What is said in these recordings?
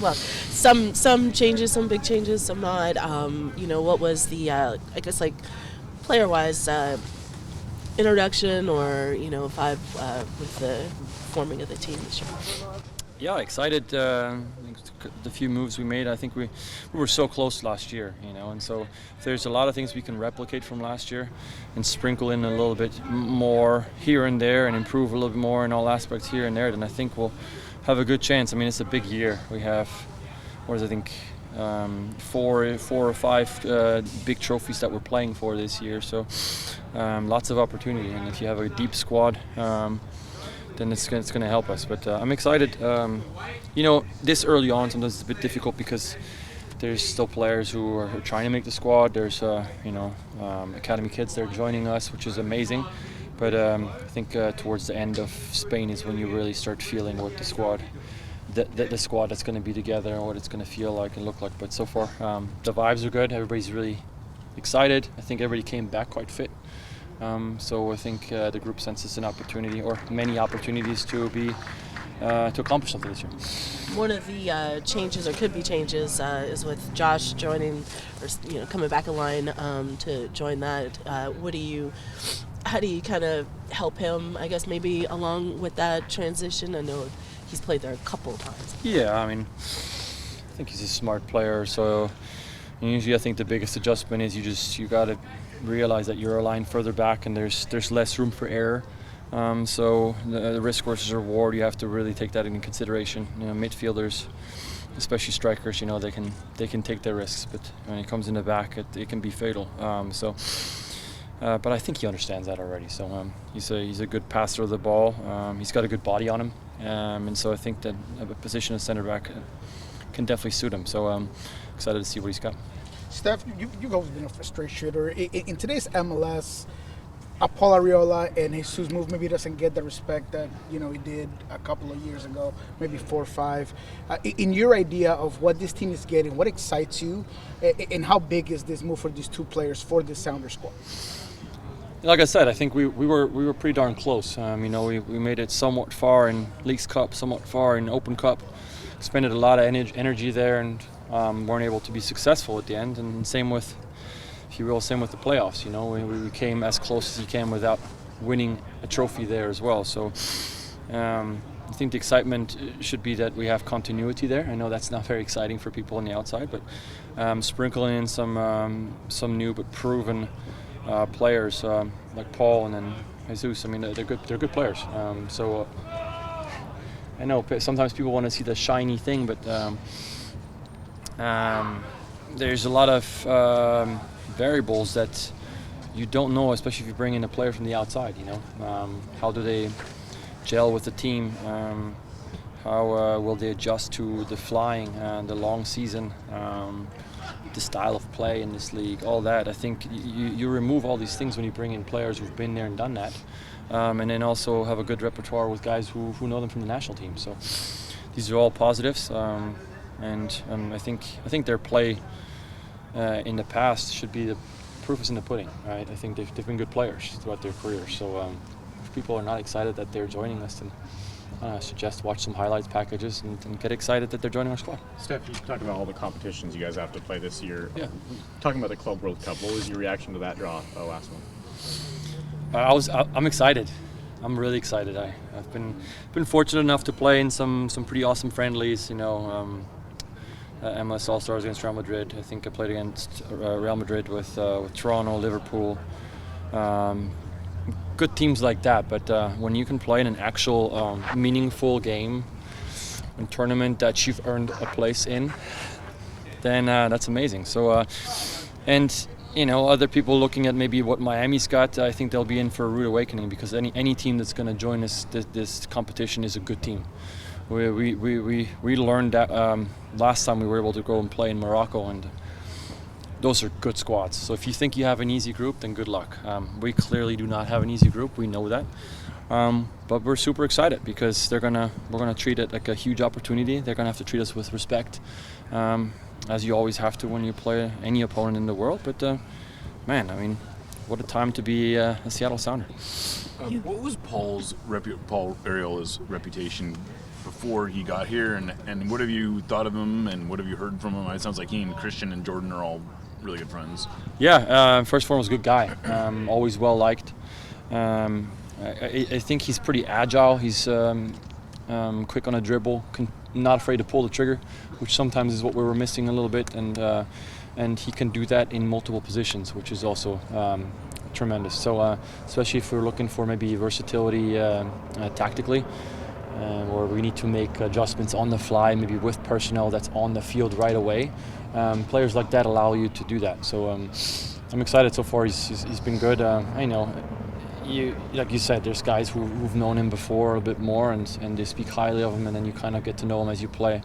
well, some changes, some big changes, some not. What was the I guess like player wise introduction or vibe with the forming of the team this year? Yeah, excited. The few moves we made, I think we were so close last year, and so if there's a lot of things we can replicate from last year and sprinkle in a little bit more here and there and improve a little bit more in all aspects here and there, then I think we'll have a good chance. I mean, it's a big year. We have, four or five big trophies that we're playing for this year, so lots of opportunity. And if you have a deep squad, then it's going to help us. But I'm excited. This early on, sometimes it's a bit difficult because there's still players who are trying to make the squad. There's academy kids that are joining us, which is amazing. But I think towards the end of Spain is when you really start feeling what the squad that's going to be together and what it's going to feel like and look like. But so far, the vibes are good. Everybody's really excited. I think everybody came back quite fit. So I think the group senses an opportunity, or many opportunities, to accomplish something this year. One of the changes, or could be changes, is with Josh joining, or coming back in line to join that. How do you kind of help him, I guess, maybe along with that transition? I know he's played there a couple of times. Yeah, I mean, I think he's a smart player. So usually I think the biggest adjustment is you got to realize that you're aligned further back and there's less room for error. So the risk versus reward, you have to really take that into consideration. Midfielders, especially strikers, they can take their risks, but when it comes in the back, it can be fatal. But I think he understands that already. So he's a good passer of the ball. He's got a good body on him, and so I think that a position of center back can definitely suit him. So I'm excited to see what he's got. Steph, you've always been a straight shooter. In today's MLS, Paul Arriola and Jesus move maybe doesn't get the respect that he did a couple of years ago, maybe 4 or 5. In your idea of what this team is getting, what excites you, and how big is this move for these two players for this Sounder squad? Like I said, I think we were pretty darn close. We made it somewhat far in Leagues Cup, somewhat far in Open Cup. Expended a lot of energy there and weren't able to be successful at the end. And same with the playoffs. We came as close as you can without winning a trophy there as well. So I think the excitement should be that we have continuity there. I know that's not very exciting for people on the outside, but sprinkling in some new but proven players like Paul and then Jesus. I mean, they're good players. So I know sometimes people want to see the shiny thing, but there's a lot of variables that you don't know, especially if you bring in a player from the outside. How do they gel with the team? How will they adjust to the flying and the long season? The style of play in this league, all that. I think you remove all these things when you bring in players who've been there and done that, and then also have a good repertoire with guys who know them from the national team. So these are all positives, and I think their play in the past should be the proof is in the pudding, right? I think they've been good players throughout their careers. So if people are not excited that they're joining us, then I suggest watch some highlights packages and get excited that they're joining our squad. Steph, you talked about all the competitions you guys have to play this year. Yeah. Talking about the Club World Cup, what was your reaction to that draw, the last one? I'm excited. I'm really excited. I've been fortunate enough to play in some pretty awesome friendlies. MLS All Stars against Real Madrid. I think I played against Real Madrid with Toronto, Liverpool. Good teams like that, but when you can play in an actual meaningful game and tournament that you've earned a place in, then that's amazing. So, other people looking at maybe what Miami's got, I think they'll be in for a rude awakening, because any team that's going to join this competition is a good team. We learned that last time we were able to go and play in Morocco, and those are good squads. So if you think you have an easy group, then good luck. We clearly do not have an easy group. We know that, but we're super excited because we're gonna treat it like a huge opportunity. They're gonna have to treat us with respect, as you always have to when you play any opponent in the world. But man, I mean, what a time to be a Seattle Sounder. What was Paul Arriola's reputation before he got here, and what have you thought of him, and what have you heard from him? It sounds like he and Christian and Jordan are all really good friends. Yeah, first and foremost, a good guy. Always well liked. I think he's pretty agile. He's quick on a dribble, not afraid to pull the trigger, which sometimes is what we were missing a little bit. And he can do that in multiple positions, which is also tremendous. So especially if we're looking for maybe versatility tactically, or we need to make adjustments on the fly, maybe with personnel that's on the field right away. Players like that allow you to do that. So I'm excited so far. He's been good. I know, like you said, there's guys who've known him before a bit more, and they speak highly of him, and then you kind of get to know him as you play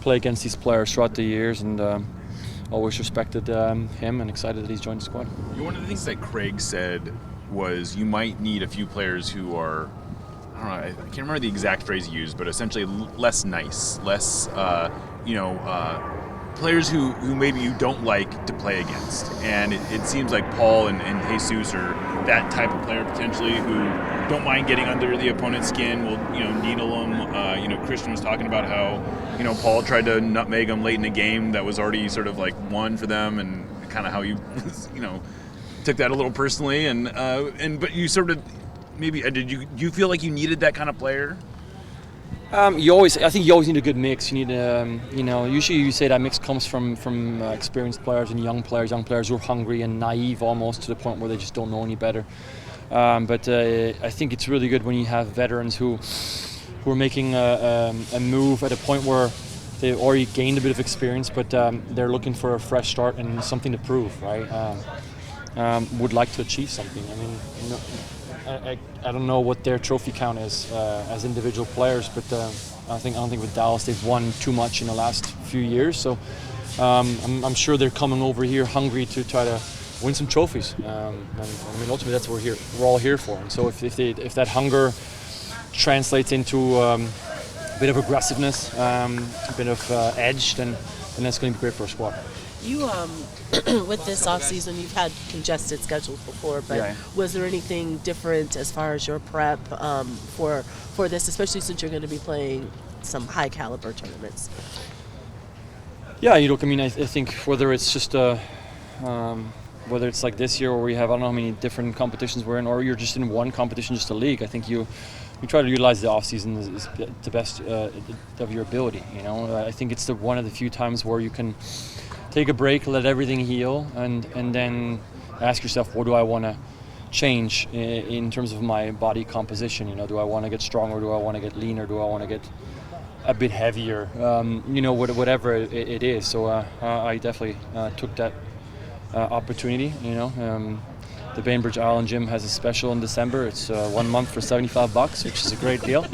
against these players throughout the years, and always respected him and excited that he's joined the squad. One of the things that Craig said was you might need a few players who are, I don't know, I can't remember the exact phrase he used, but essentially less nice, less, players who maybe you don't like to play against. And it seems like Paul and Jesus are that type of player potentially who don't mind getting under the opponent's skin, will needle them. Christian was talking about how Paul tried to nutmeg him late in the game that was already sort of like won for them, and kind of how you took that a little personally. But you sort of maybe do you feel like you needed that kind of player? I think you always need a good mix. You need, usually you say that mix comes from experienced players and young players who are hungry and naive almost to the point where they just don't know any better. But I think it's really good when you have veterans who are making a move at a point where they've already gained a bit of experience, but they're looking for a fresh start and something to prove, right? Would like to achieve something. I mean, I don't know what their trophy count is as individual players, but I don't think with Dallas they've won too much in the last few years. So I'm sure they're coming over here hungry to try to win some trophies. And I mean, ultimately that's what we're all here for. And so if that hunger translates into a bit of aggressiveness, a bit of edge, then that's going to be great for our squad. You, with this offseason, you've had congested schedules before, but Yeah. Was there anything different as far as your prep for this, especially since you're going to be playing some high caliber tournaments? Yeah, I think whether it's just whether it's like this year where we have I don't know how many different competitions we're in, or you're just in one competition, just a league. I think you try to utilize the off season is the best of your ability. I think it's one of the few times where you can take a break, let everything heal, and then ask yourself, what do I want to change in terms of my body composition? Do I want to get stronger? Do I want to get leaner? Do I want to get a bit heavier? Whatever it is. So I definitely took that opportunity. The Bainbridge Island Gym has a special in December. It's 1 month for $75, which is a great deal.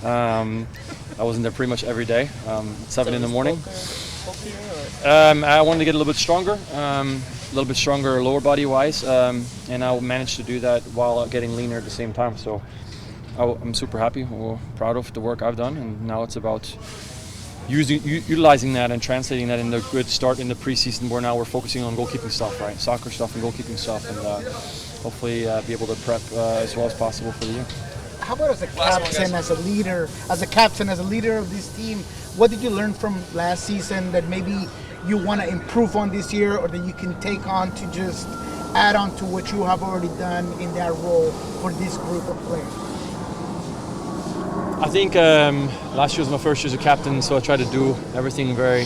I was in there pretty much every day, 7 in the morning. I wanted to get a little bit stronger lower body wise, and I managed to do that while getting leaner at the same time. So I'm super happy, proud of the work I've done, and now it's about utilizing that and translating that into a good start in the preseason, where now we're focusing on goalkeeping stuff, right? Soccer stuff and goalkeeping stuff, and hopefully be able to prep as well as possible for the year. How about as a captain, as a leader of this team? What did you learn from last season that maybe you want to improve on this year, or that you can take on to just add on to what you have already done in that role for this group of players? I think last year was my first year as a captain, so I tried to do everything very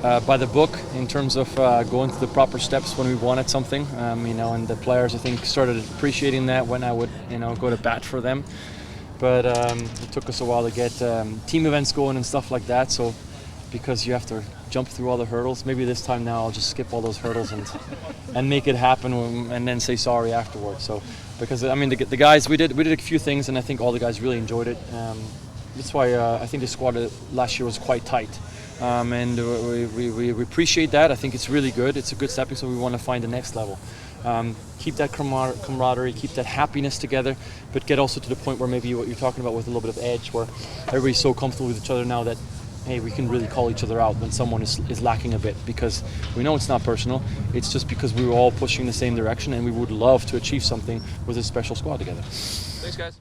by the book in terms of going through the proper steps when we wanted something. And the players, I think, started appreciating that when I would, go to bat for them. But it took us a while to get team events going and stuff like that. So because you have to jump through all the hurdles, maybe this time now I'll just skip all those hurdles and make it happen and then say sorry afterwards. So because the guys, we did a few things, and I think all the guys really enjoyed it. That's why I think the squad last year was quite tight. And we appreciate that. I think it's really good. It's a good stepping stone. We want to find the next level. Keep that camaraderie, keep that happiness together, but get also to the point where maybe what you're talking about with a little bit of edge, where everybody's so comfortable with each other now that, hey, we can really call each other out when someone is lacking a bit, because we know it's not personal. It's just because we were all pushing the same direction, and we would love to achieve something with this special squad together. Thanks, guys.